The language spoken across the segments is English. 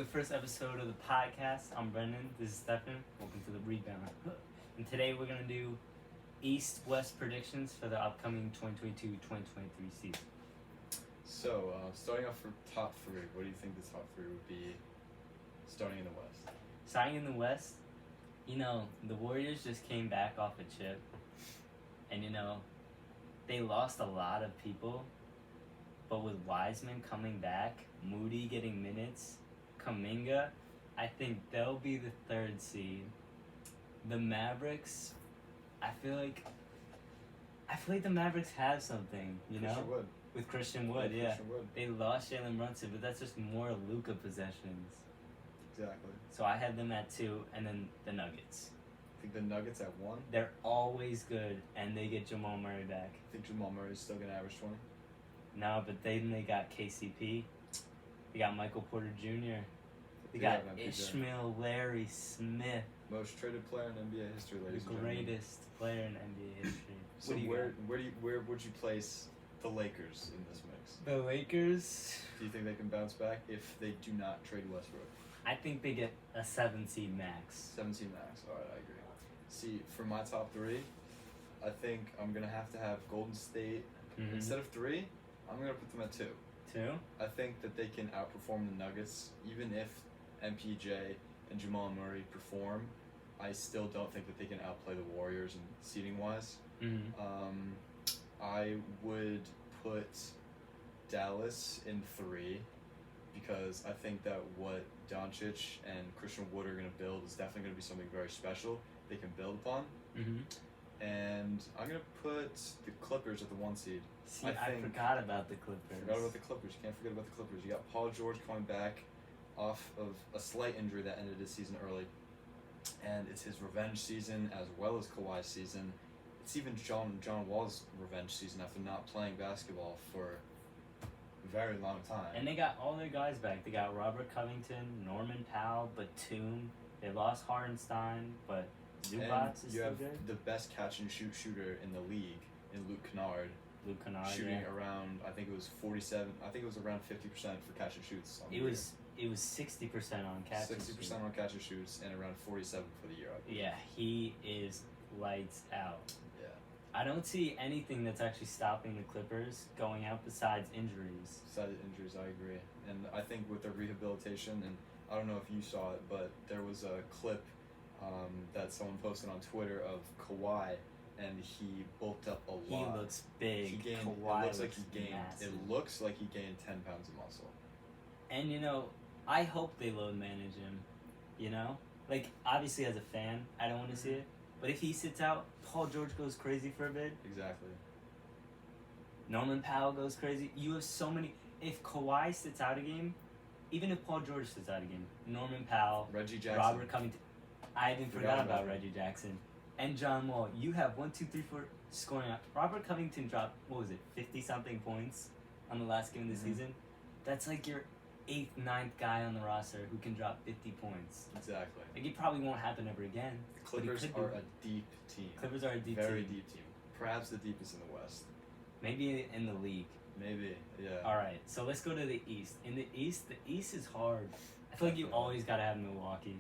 the first episode of the podcast. I'm Brendan. This is Stefan. Welcome to the Rebound. And today we're going to do East-West predictions for the upcoming 2022-2023 season. So, starting off for top three, what do you think the top three would be starting in the West? Starting in the West, the Warriors just came back off a chip. And, they lost a lot of people. But with Wiseman coming back, Moody getting minutes, Kuminga, I think they'll be the third seed. The Mavericks, I feel like the Mavericks have something, Christian Wood. With Christian Wood, yeah. Christian Wood. They lost Jalen Brunson, but that's just more Luka possessions. Exactly. So I had them at 2, and then the Nuggets. I think the Nuggets at 1. They're always good, and they get Jamal Murray back. I think Jamal Murray is still going to average 20. No, but then they got KCP. They got Michael Porter Jr. They got Ishmael Larry Smith. Most traded player in NBA history, ladies and gentlemen. The greatest player in NBA history. So where would you place the Lakers in this mix? The Lakers. Do you think they can bounce back if they do not trade Westbrook? I think they get a 7 seed max. 17 max. All right, I agree. See, for my top 3, I think I'm gonna have Golden State instead of 3. I'm going to put them at 2. 2? I think that they can outperform the Nuggets. Even if MPJ and Jamal Murray perform, I still don't think that they can outplay the Warriors in seeding-wise. I would put Dallas in 3 because I think that what Doncic and Christian Wood are going to build is definitely going to be something very special they can build upon. And I'm going to put the Clippers at the 1 seed. See, I forgot about the Clippers. You can't forget about the Clippers. You got Paul George coming back off of a slight injury that ended his season early. And it's his revenge season as well as Kawhi's season. It's even John Wall's revenge season after not playing basketball for a very long time. And they got all their guys back. They got Robert Covington, Norman Powell, Batum. They lost Hartenstein, but Zubac is still good. The best catch-and-shoot shooter in the league in Luke Kennard. Shooting around, I think it was 47. I think it was around 50% for catch and shoots. It was 60% on catch. 60% on catch and shoots, and around 47 for the year. Yeah, he is lights out. Yeah. I don't see anything that's actually stopping the Clippers going out besides injuries. Besides injuries, I agree, and I think with their rehabilitation, and I don't know if you saw it, but there was a clip that someone posted on Twitter of Kawhi. And he bulked up a lot. He looks big. It looks like he gained 10 pounds of muscle. And I hope they load manage him. Like obviously as a fan, I don't want to see it. But if he sits out, Paul George goes crazy for a bit. Exactly. Norman Powell goes crazy. You have so many. If Kawhi sits out a game, even if Paul George sits out a game, Norman Powell, Reggie Jackson, Robert Covington. I even forgot about Reggie Jackson. And John Wall, you have 1, 2, 3, 4 scoring out. Robert Covington dropped 50-something points on the last game of the season. That's like your 8th, 9th guy on the roster who can drop 50 points. Exactly. Like it probably won't happen ever again. The Clippers are a deep team. Clippers are a deep Very team. deep team. Perhaps the deepest in the West. Maybe in the league. Maybe, yeah. All right, so let's go to the East. In the East is hard. I feel like you always got to have Milwaukee.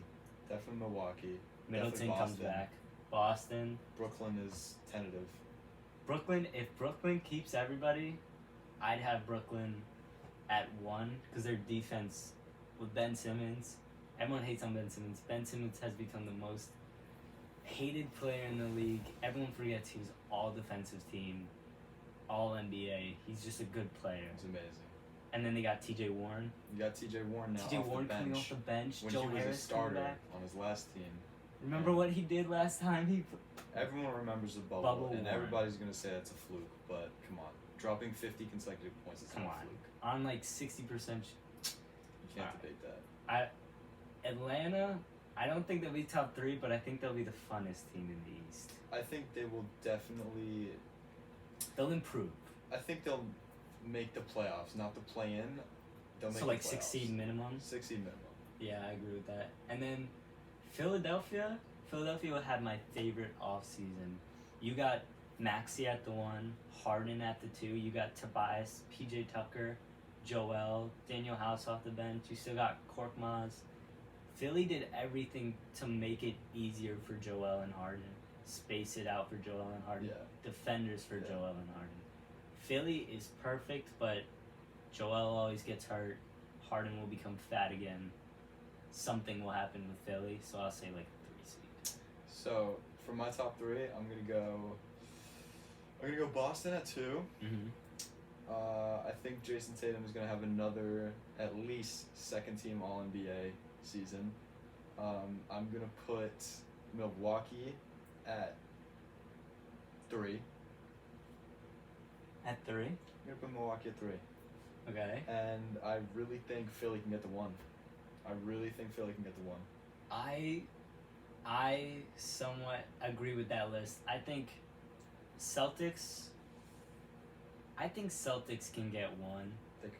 Definitely Milwaukee. Middleton comes back. Boston. Brooklyn is tentative. If Brooklyn keeps everybody, I'd have Brooklyn at 1 because their defense with Ben Simmons. Everyone hates on Ben Simmons. Ben Simmons has become the most hated player in the league. Everyone forgets he was all defensive team, all NBA. He's just a good player. It's amazing. And then they got TJ Warren. You got TJ Warren now. TJ Warren coming off the bench. When Joe he was Harris a starter back on his last team. Remember what he did last time? Everyone remembers the bubble and everybody's going to say that's a fluke, but come on. Dropping 50 consecutive points is not a fluke. On like 60%. You can't debate that. Atlanta, I don't think they'll be top 3, but I think they'll be the funnest team in the East. I think they will definitely... They'll improve. I think they'll make the playoffs, not the play-in. They'll make so like the 6 seed minimum? 6 seed minimum. Yeah, I agree with that. And then Philadelphia would have my favorite offseason. You got Maxey at the 1, Harden at the 2. You got Tobias, PJ Tucker, Joel, Daniel House off the bench. You still got Korkmaz. Philly did everything to make it easier for Joel and Harden. Space it out for Joel and Harden. Yeah. Defenders for Joel and Harden. Philly is perfect, but Joel always gets hurt. Harden will become fat again. Something will happen with Philly, so I'll say like a 3 seed. So for my top 3, I'm gonna go Boston at 2. Mm-hmm. I think Jason Tatum is gonna have another at least second team All NBA season. I'm gonna put Milwaukee at 3. At 3? I'm gonna put Milwaukee at 3. Okay. And I really think Philly can get the 1. I really think Philly can get the 1. I somewhat agree with that list. I think Celtics can get 1. They could.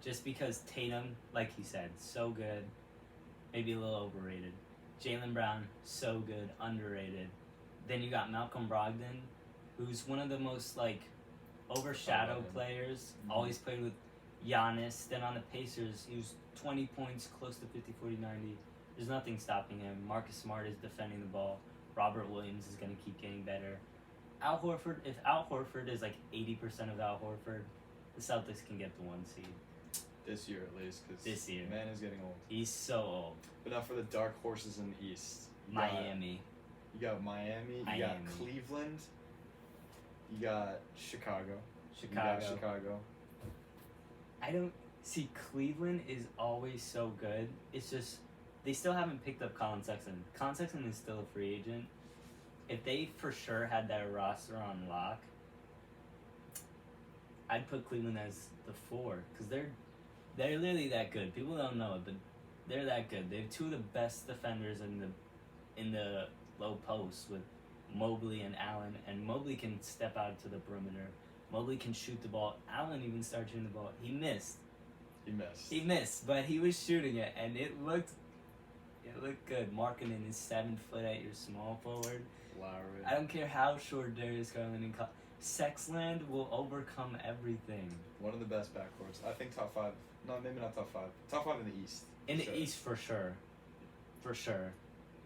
Just because Tatum, like he said, so good. Maybe a little overrated. Jaylen Brown, so good, underrated. Then you got Malcolm Brogdon, who's one of the most overshadowed players. Mm-hmm. Always played with Giannis. Then on the Pacers, he was 20 points, close to 50, 40, 90. There's nothing stopping him. Marcus Smart is defending the ball. Robert Williams is going to keep getting better. Al Horford, if Al Horford is 80% of Al Horford, the Celtics can get the 1 seed. This year at least, because This year. man is getting old. He's so old. But now for the dark horses in the East. Miami. You got Miami. You got Cleveland. You got Chicago. Chicago. I don't see Cleveland is always so good. It's just they still haven't picked up Colin Sexton. Colin Sexton is still a free agent. If they for sure had that roster on lock, I'd put Cleveland as the 4 because they're literally that good. People don't know it, but they're that good. They have 2 of the best defenders in the low post with Mobley and Allen, and Mobley can step out to the perimeter. Mobley can shoot the ball. Allen even started shooting the ball. He missed, but he was shooting it, and it looked good. Marketing is 7 foot at your small forward. Lowry. I don't care how short Darius Garland and Sexland will overcome everything. One of the best backcourts. I think top 5. No, maybe not top 5. Top 5 in the East. In the East, for sure.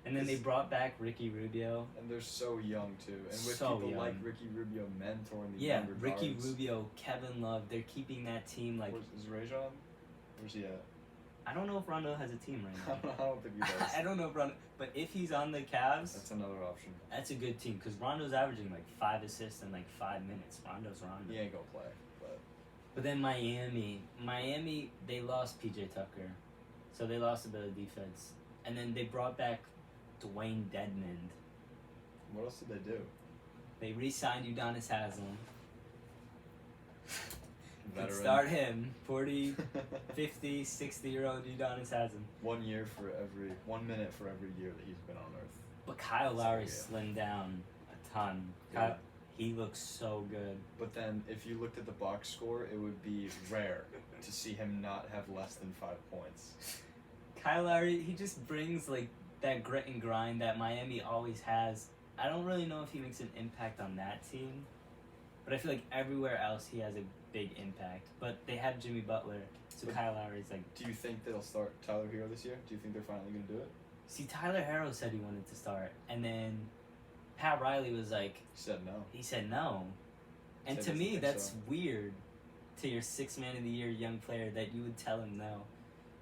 And then they brought back Ricky Rubio. And they're so young too. And with So people young. like Ricky Rubio mentoring the younger Ricky guards. Rubio, Kevin Love, they're keeping that team Is Rajon? Where's he at? I don't know if Rondo has a team right now. I don't think he does. I don't know if Rondo, but if he's on the Cavs, That's another option. that's a good team because Rondo's averaging 5 assists in 5 minutes. Rondo's Rondo. He ain't gonna play, but But then Miami, they lost PJ Tucker, so they lost a bit of defense, and then they brought back Dwayne Dedmon. what else did they do? They re-signed Udonis Haslem. Could Veteran. start him, 40, 50, 60-year-old Udonis Haslem. 1 minute for every year that he's been on Earth. But Kyle Lowry So, slimmed down a ton. Yeah. He looks so good. But then, if you looked at the box score, it would be rare to see him not have less than 5 points. Kyle Lowry, he just brings that grit and grind that Miami always has. I don't really know if he makes an impact on that team, but I feel like everywhere else he has a big impact. But they have Jimmy Butler, so But Kyle Lowry's Do you think they'll start Tyler Hero this year? Do you think they're finally going to do it? See, Tyler Harrow said he wanted to start, and then Pat Riley was like, He said no. he said no. And Said to he me, doesn't think that's so. weird to your 6th man of the year young player that you would tell him no.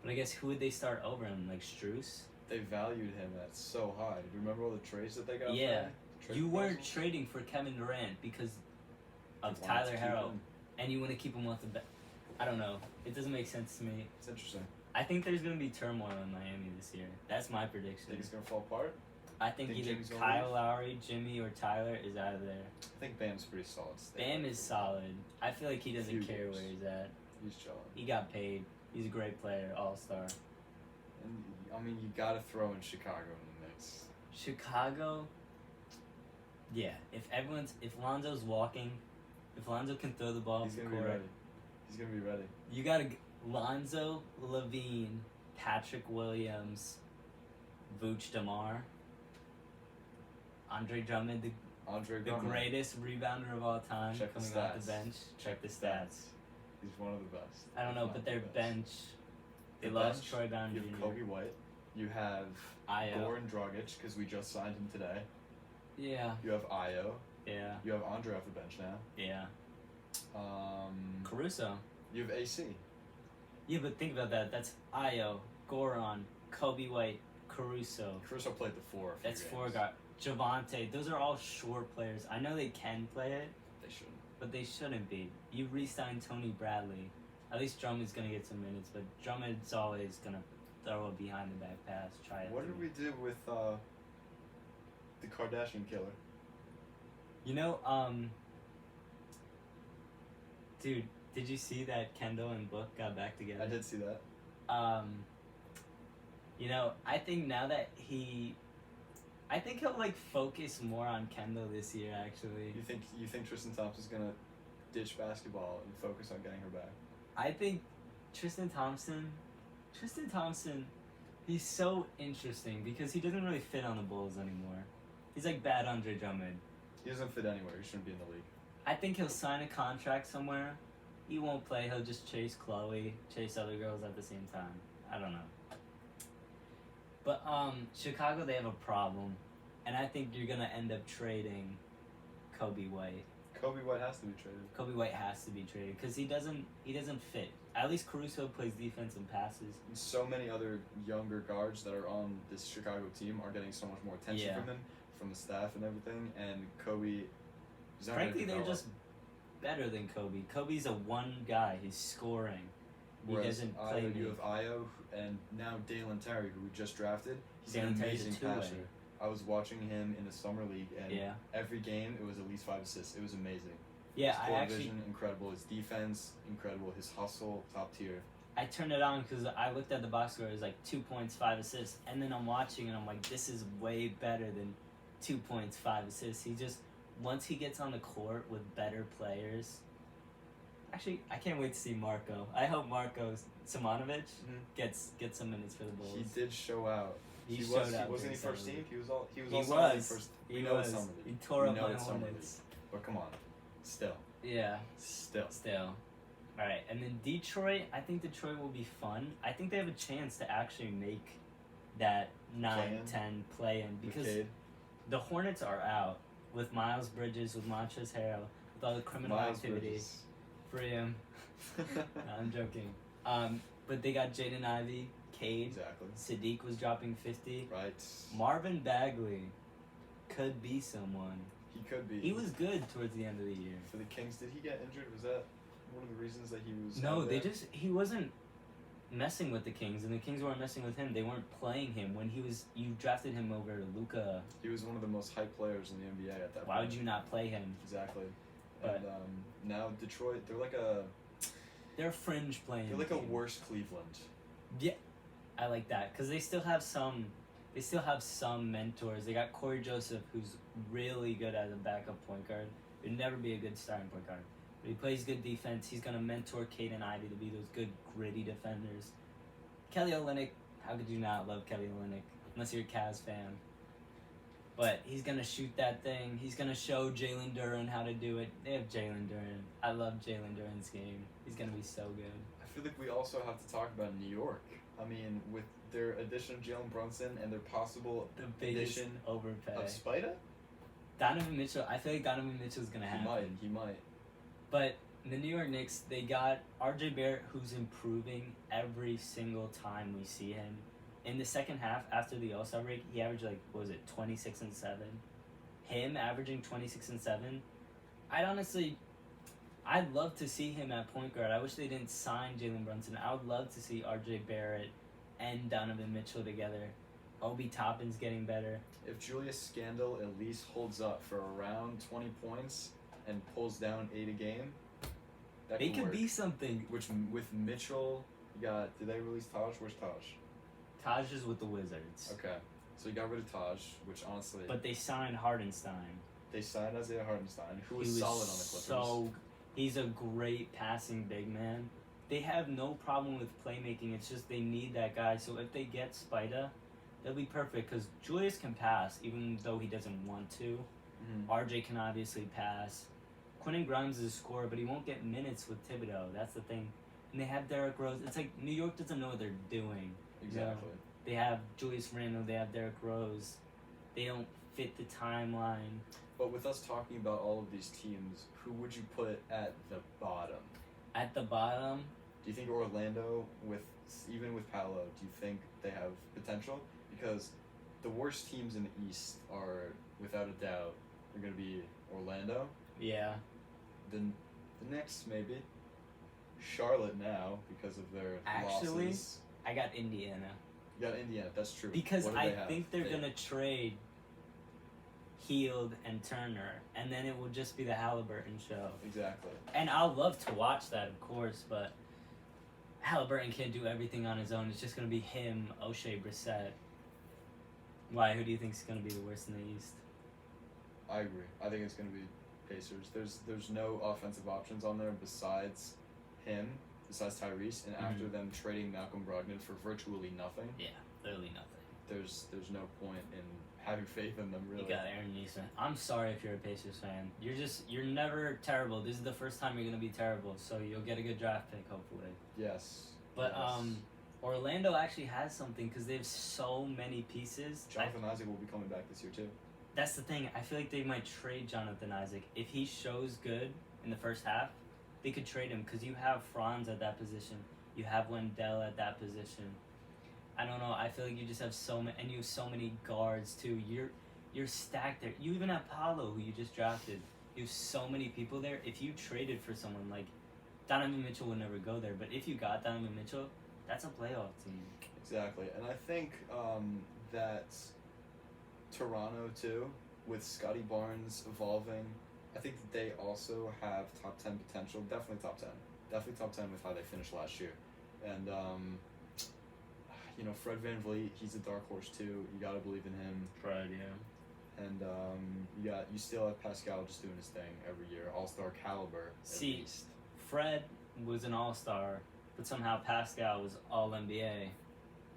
But I guess who would they start over him? Strus? They valued him at so high. Do you remember all the trades that they got? Yeah. For him? You weren't proposals? trading for Kevin Durant because of They wanted to Tyler keep Harrow, him. and you want to keep him with the I don't know. It doesn't make sense to me. It's interesting. I think there's going to be turmoil in Miami this year. That's my prediction. Think it's going to fall apart? I think think either Jimmy's gonna Kyle leave? Lowry, Jimmy, or Tyler is out of there. I think Bam's pretty solid. Bam is solid. I feel like he doesn't Few care years. where he's at. He's chilling. He got paid. He's a great player, all-star. And, I mean, you got to throw in Chicago in the mix. Chicago, yeah. If Lonzo's walking, if Lonzo can throw the ball He's up the going to be court, ready. He's going to be ready. you got Lonzo, Levine, Patrick Williams, Vooch Damar, Andre Drummond, the Andre Drummond. greatest rebounder of all time, Check the coming off stats. the bench. Check the stats. He's one of the best. I don't know, but their bench, they The lost bench, Troy Brown You Jr. have Kobe White. You have Ayo. Goran Dragic, because we just signed him today. Yeah. You have Ayo. Yeah. You have Andre off the bench now. Yeah. Caruso. You have AC. Yeah, but think about that. That's Ayo, Goran, Kobe White, Caruso. Caruso played the 4. That's 4 guys. Javante. Those are all short players. I know they can play it, They shouldn't. but they shouldn't be. You re-signed Tony Bradley. At least Drummond's gonna get some minutes, but Drummond's always gonna throw a behind the back pass. Try it. What did we do with the Kardashian killer? You know, dude, did you see that Kendall and Book got back together? I did see that. You know, I think now that I think he'll like focus more on Kendall this year. Actually, You think Tristan Thompson's gonna ditch basketball and focus on getting her back? I think Tristan Thompson, he's so interesting because he doesn't really fit on the Bulls anymore. He's like bad Andre Drummond. He doesn't fit anywhere. He shouldn't be in the league. I think he'll sign a contract somewhere. He won't play. He'll just chase Chloe, chase other girls at the same time. I don't know. But Chicago, they have a problem, and I think you're gonna end up trading Kobe White. Kobe White has to be traded. Kobe White has to be traded because he doesn't fit. At least Caruso plays defense and passes. And so many other younger guards that are on this Chicago team are getting so much more attention Yeah. from him, from the staff and everything. And Kobe, he's not Frankly, gonna they're develop. just better than Kobe. Kobe's a one guy. He's scoring. He Whereas doesn't play. you have Ayo and now Dalen Terry, who we just drafted. He's Dalen an Terry's a amazing two-way. passer. I was watching him in the summer league, and Yeah. every game it was at least 5 assists. It was amazing. Yeah, His I core actually vision, incredible. His defense, incredible. His hustle, top tier. I turned it on because I looked at the box score. It was like 2 points, 5 assists, and then I'm watching and I'm like, this is way better than 2 points, 5 assists. He just once he gets on the court with better players. Actually, I can't wait to see Marco. I hope Marco Simonovic gets some minutes for the Bulls. He did show out. He wasn't showed out he during first summer team? league. He was all He also was. first. He We know was. it's summer league. He tore We up know my it's summer Hornets. But come on, still. Yeah. Still. All right, and then Detroit. I think Detroit will be fun. I think they have a chance to actually make that 9-10 play-in because McCade. the Hornets are out with Miles Bridges, with Montrezl Harrell, with all the criminal Miles activity. Bridges. Free him. No, I'm joking. But they got Jaden Ivey, Cade. Exactly. Sadiq was dropping 50. Right. Marvin Bagley could be someone. He could be. He was good towards the end of the year. For the Kings, did he get injured? Was that one of the reasons that he was? No, out they there? he wasn't messing with the Kings, and the Kings weren't messing with him. They weren't playing him when you drafted him over Luka. He was one of the most hyped players in the NBA at that Why point. would you not play him? Exactly. But- And now Detroit, they're like They're fringe playing. a team. worse Cleveland. Yeah, I like that because they still have some. They still have some mentors. They got Corey Joseph, who's really good as a backup point guard. He'd never be a good starting point guard, but he plays good defense. He's gonna mentor Cade and Ivy to be those good gritty defenders. Kelly Olynyk, how could you not love Kelly Olynyk unless you're a Cavs fan? But he's gonna shoot that thing. He's gonna show Jalen Duren how to do it. They have Jalen Duren. I love Jalen Duren's game. He's gonna be so good. I feel like we also have to talk about New York. I mean, with their addition of Jalen Brunson and their possible The biggest addition overpay. of Spida, Donovan Mitchell. I feel like Donovan Mitchell's gonna happen. he might. But the New York Knicks, they got RJ Barrett, who's improving every single time we see him. In the second half, after the All-Star break, he averaged 26 and 7. Him averaging 26 and 7. I'd love to see him at point guard. I wish they didn't sign Jalen Brunson. I would love to see RJ Barrett and Donovan Mitchell together. Obi Toppin's getting better. If Julius Scandal at least holds up for around 20 points and pulls down 8 a game, that They could could work. be something. Which with Mitchell, you got. Did they release Taj? Where's Taj? Taj is with the Wizards. Okay, so you got rid of Taj, which honestly, But they signed Hardenstein. they signed Isaiah Hardenstein, who was He solid on the Clippers. So he's a great passing big man. They have no problem with playmaking. It's just they need that guy. So if they get Spida, they'll be perfect because Julius can pass even though he doesn't want to. Mhm. RJ can obviously pass. Quentin Grimes is a scorer, but he won't get minutes with Thibodeau. That's the thing. And they have Derrick Rose. It's like New York doesn't know what they're doing. Exactly. They have Julius Randle. They have Derrick Rose. They don't fit the timeline. But with us talking about all of these teams, who would you put at the bottom? At the bottom, Do you think Orlando, even with Paolo, do you think they have potential? Because the worst teams in the East are, without a doubt, are going to be Orlando. yeah. Then the Knicks, maybe. Charlotte now, because of their Actually, losses. I got Indiana. You got Indiana, that's true. Because What do I they have? think they're going to trade Heald and Turner, and then it will just be the Halliburton show. Exactly. And I'll love to watch that, of course, but Halliburton can't do everything on his own. It's just going to be him, O'Shea, Brissett. Why? Who do you think is going to be the worst in the East? I agree. I think it's going to be Pacers. There's no offensive options on there besides him, besides Tyrese, and after them trading Malcolm Brogdon for virtually nothing, Yeah, literally nothing. there's no point in having faith in them, really. You got Aaron Neeson. I'm sorry if you're a Pacers fan. You're never terrible. This is the first time you're going to be terrible, so you'll get a good draft pick, hopefully. Yes. But yes. Orlando actually has something because they have so many pieces. Jonathan Isaac will be coming back this year, too. That's the thing. I feel like they might trade Jonathan Isaac. If he shows good in the first half, they could trade him because you have Franz at that position. You have Wendell at that position. I don't know. I feel like you just have so many, and you have so many guards too. You're stacked there. You even have Paulo, who you just drafted. You have so many people there. If you traded for someone like Donovan Mitchell, would never go there. But if you got Donovan Mitchell, that's a playoff team. Exactly, and I think that Toronto too, with Scotty Barnes evolving, I think that they also have top 10 potential. Definitely top 10. Definitely top 10 with how they finished last year. And Fred VanVleet, he's a dark horse too. You gotta believe in him. Fred, yeah. And you still have Pascal just doing his thing every year, all-star caliber at least. Fred was an all-star, but somehow Pascal was all-NBA.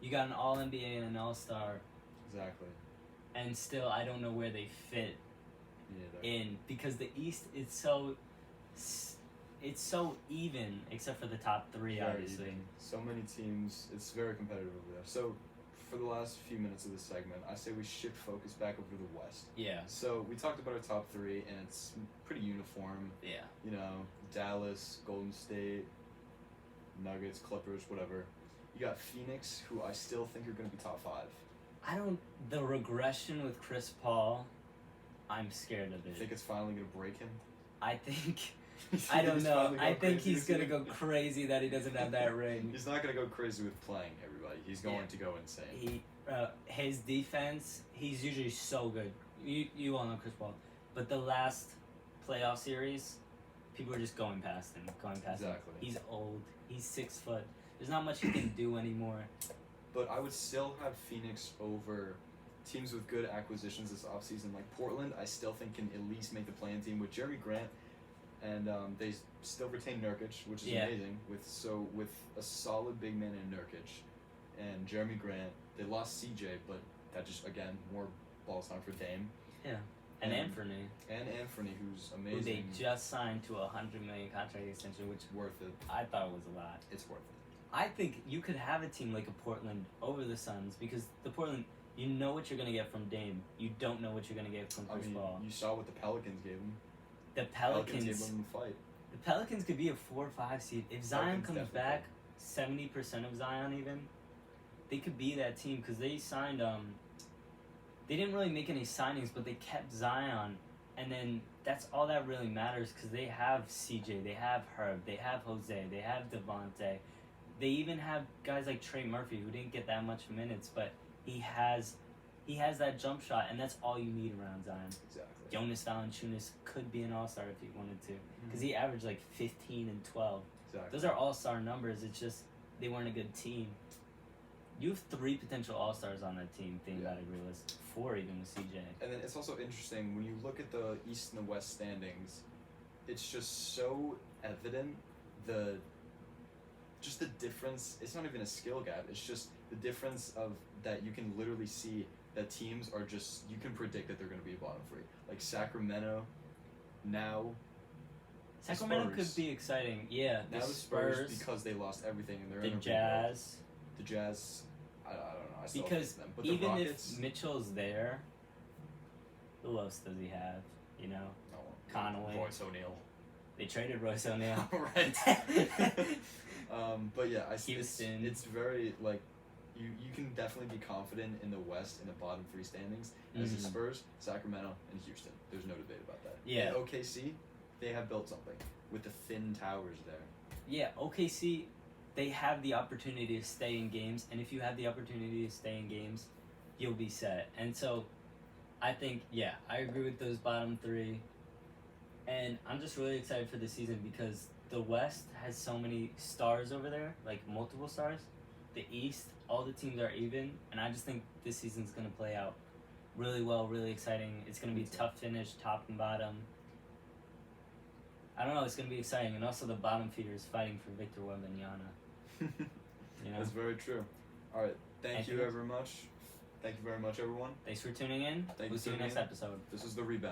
You got an all-NBA and an all-star. Exactly. And still, I don't know where they fit Yeah, in because the East is so even, except for the top three, very obviously. even. So many teams, it's very competitive over there. So, for the last few minutes of this segment, I say we shift focus back over to the West. Yeah. So, we talked about our top three, and it's pretty uniform. Yeah. Dallas, Golden State, Nuggets, Clippers, whatever. You got Phoenix, who I still think are going to be top 5. The regression with Chris Paul, I'm scared of You it. think it's finally going to break him? I think, I don't know. I think he's going to go crazy that he doesn't have that ring. He's not going to go crazy with playing everybody. He's going to go insane. His defense, he's usually so good. You all know Chris Paul. But the last playoff series, people are just going past him. Exactly. He's old. He's 6 foot. There's not much he can do anymore. But I would still have Phoenix over teams with good acquisitions this offseason. Like Portland, I still think can at least make the play-in team with Jeremy Grant, and they still retain Nurkic, which is amazing. With a solid big man in Nurkic and Jeremy Grant, they lost CJ, but that just again more balls time for Dame. Yeah, and Anthony. And Anthony, who's amazing. Who they just signed to a $100 million contract extension, which worth it. I thought was a lot. It's worth it. I think you could have a team like a Portland over the Suns because the Portland, you know what you're going to get from Dame. You don't know what you're going to get from Chris Paul. You saw what the Pelicans gave him. The Pelicans gave him the fight. The Pelicans could be a 4 or 5 seed. If Zion comes back, 70% of Zion even, they could be that team because they signed, they didn't really make any signings, but they kept Zion. And then that's all that really matters because they have CJ, they have Herb, they have Jose, they have Devontae. They even have guys like Trey Murphy who didn't get that much minutes, but he has that jump shot, and that's all you need around Zion. Exactly. Jonas Valanciunas could be an all-star if he wanted to, because he averaged like 15 and 12. Exactly. Those are all-star numbers. It's just they weren't a good team. You have 3 potential all-stars on that team. Think about it, realist. 4 even with CJ. And then it's also interesting when you look at the East and the West standings. It's just so evident the difference. It's not even a skill gap. It's just the difference of that you can literally see that teams are just, you can predict that they're going to be a bottom 3. Like Sacramento now Sacramento Spurs. could be exciting. Yeah, Now the Spurs, because they lost everything and they're the in a rebuild. Jazz. The Jazz, I don't know. I still Because hate them. But even the Rockets, if Mitchell's there, who else does he have? You know, no, Conley. Royce O'Neal. They traded Royce O'Neal. Right. But yeah, Houston. It's very like you can definitely be confident in the West in the bottom three standings as the Mhm. Spurs, Sacramento, and Houston. There's no debate about that. Yeah. And OKC, they have built something with the thin towers there. Yeah, OKC, they have the opportunity to stay in games, and if you have the opportunity to stay in games, you'll be set. And so, I think, yeah, I agree with those bottom three. And I'm just really excited for the season because the West has so many stars over there, like multiple stars. The East, all the teams are even, and I just think this season's going to play out really well, really exciting. It's going to be tough finish, top and bottom. I don't know, it's going to be exciting. And also the bottom feeders fighting for Victor Wembanyama. You know? That's very true. All right, thank you Anything very much. Thank you very much, everyone. Thanks for tuning in. Thank We'll you see you for tuning next in. episode. This is the Rebound.